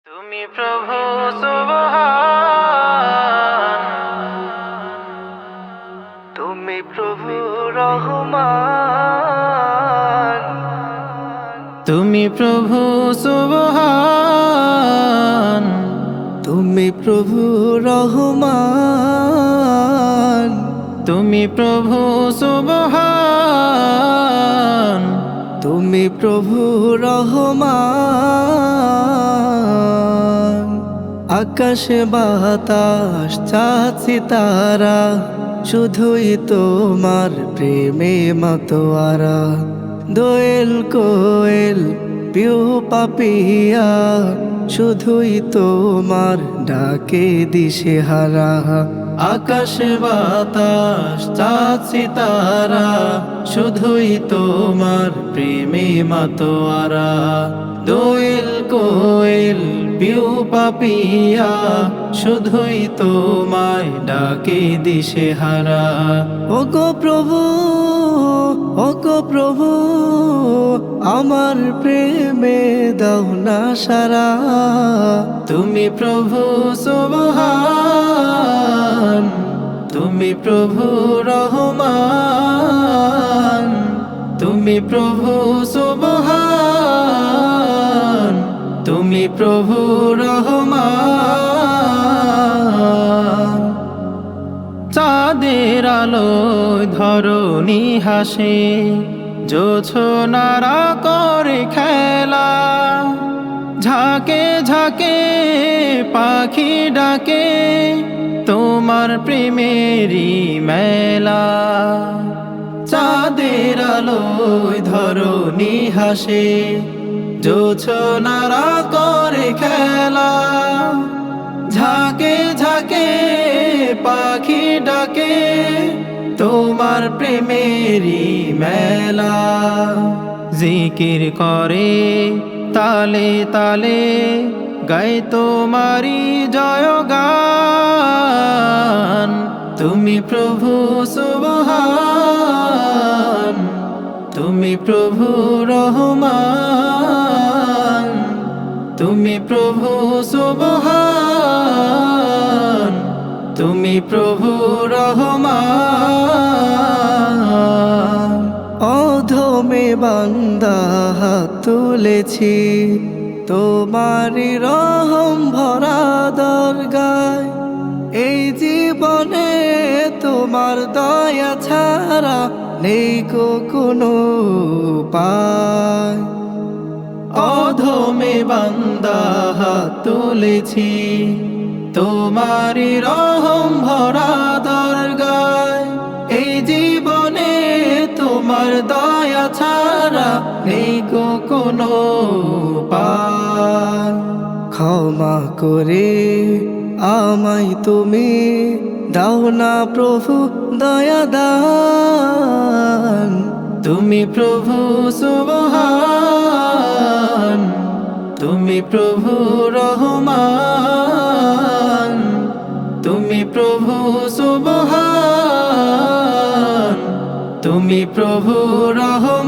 তুমি প্রভু সুবহান, তুমি প্রভু রহমান, তুমি প্রভু সুবহান, তুমি প্রভু রহমান, তুমি প্রভু সুবহান, তুমি প্রভু রহমান। আকাশে বাতাস চাঁদ সিতারা শুধুই তোমার প্রেমে মাতোয়ারা। দোয়েল কোয়েল পিউ পাপিয়া শুধুই তোমার ডাকে দিশেহারা। আকাশে বাতাস চাঁদ সিতারা শুধুই তোমার প্রেমে মাতোয়ারা। দোয়েল কোয়েল পিউ পাপিয়া শুধুই তোমায় ডাকে দিশেহারা। ওগো প্রভু, ওগো প্রভু, আমার প্রেমে দাও না সারা। তুমি প্রভু সুবহান, তুমি প্রভু রহমান, তুমি প্রভু সুবহান, তুমি প্রভু রহমান। চাঁদের আলোয় ধরণী হাসে, জোছনারা করে খেলা। ঝাঁকে ঝাঁকে পাখি ডাকে তোমার প্রেমেরই মেলা। চাঁদের আলোয় ধরণী হাসে, জোছনারা করে খেলা। ঝাঁকে ঝাঁকে পাখি ডাকে তোমার প্রেমেরই মেলা। জিকির করে তালে তালে গায় তোমারি জয়গান। তুমি প্রভু সুবহান, তুমি প্রভু রহমান, তুমি প্রভু সুবহান, তুমি প্রভু রহমান। অধমে বান্দা হাত তুলেছি তোমারি রহম ভরা দরগায়। এই জীবনে তোমার দয়া ছাড়া নেই কোনো উপায়। অধমে বান্দা হাত তুলেছি তোমারি রহম ভরা দরগায়। এই জীবনে তোমার দয়া ছাড়া নেই কোনো উপায়। ক্ষমা করে আমায় তুমি দাও না প্রভু দয়া দান। তুমি প্রভু সুবহান, তুমি প্রভু রহমান, তুমি প্রভু সুবহান, তুমি প্রভু রহমান।